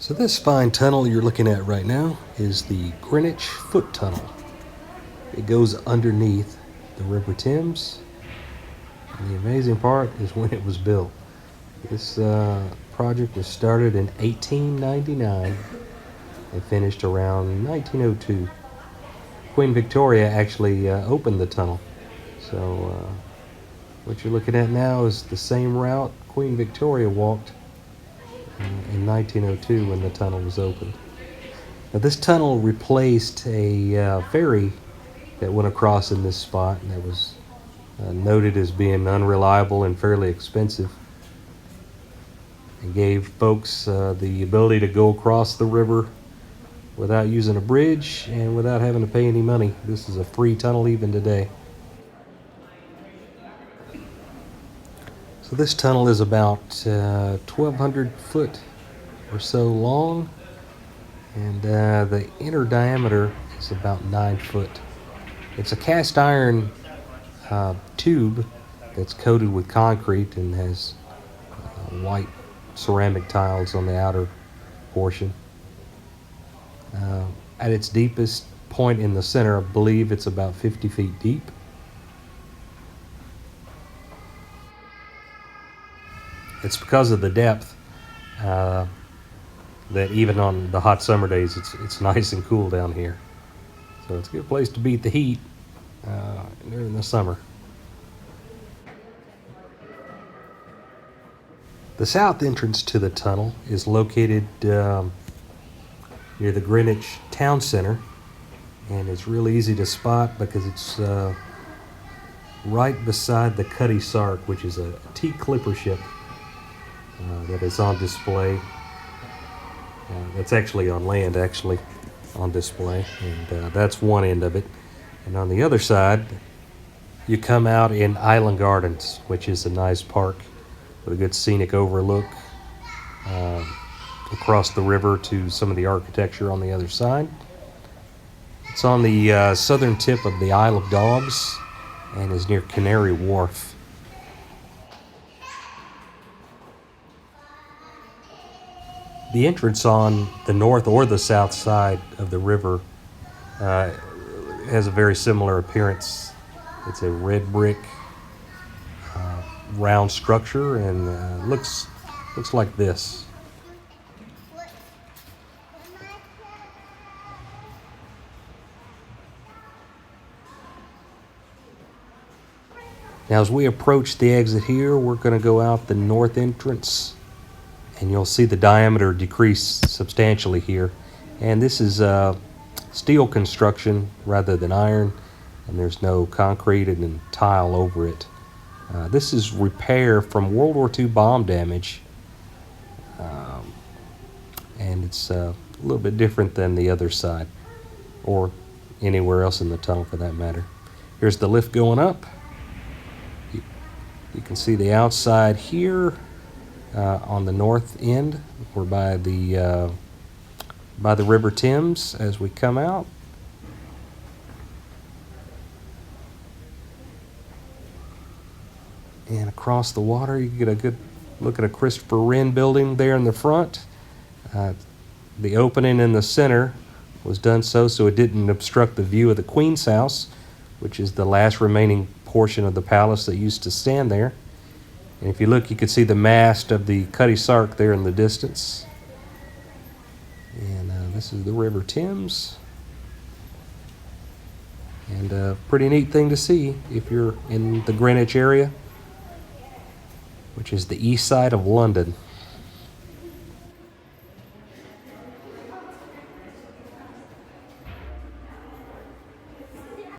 So this fine tunnel you're looking at right now is the Greenwich Foot Tunnel. It goes underneath the River Thames. And the amazing part is when it was built. This project was started in 1899 and finished around 1902. Queen Victoria actually opened the tunnel. So what you're looking at now is the same route Queen Victoria walked in 1902 when the tunnel was opened. Now this tunnel replaced a ferry that went across in this spot and that was noted as being unreliable and fairly expensive. It gave folks the ability to go across the river without using a bridge and without having to pay any money. This is a free tunnel even today. So this tunnel is about 1,200 foot or so long, and the inner diameter is about 9 foot. It's a cast iron tube that's coated with concrete and has white ceramic tiles on the outer portion. At its deepest point in the center, I believe it's about 50 feet deep. It's because of the depth that even on the hot summer days, it's nice and cool down here. So it's a good place to beat the heat during the summer. The south entrance to the tunnel is located near the Greenwich Town Center, and it's real easy to spot because it's right beside the Cutty Sark, which is a tea clipper ship that is on display. That's actually on land, on display, and that's one end of it. And on the other side, you come out in Island Gardens, which is a nice park with a good scenic overlook across the river to some of the architecture on the other side. It's on the southern tip of the Isle of Dogs and is near Canary Wharf. The entrance on the north or the south side of the river has a very similar appearance. It's a red brick round structure and looks like this. Now as we approach the exit here, we're going to go out the north entrance, and you'll see the diameter decrease substantially here. And this is steel construction rather than iron, and there's no concrete and tile over it. This is repair from World War II bomb damage, and it's a little bit different than the other side, or anywhere else in the tunnel for that matter. Here's the lift going up. You can see the outside here on the north end. We're by the River Thames as we come out. And across the water, you get a good look at a Christopher Wren building there in the front. The opening in the center was done so it didn't obstruct the view of the Queen's house, which is the last remaining portion of the palace that used to stand there. And if you look, you can see the mast of the Cutty Sark there in the distance. And this is the River Thames. And a pretty neat thing to see if you're in the Greenwich area, which is the east side of London.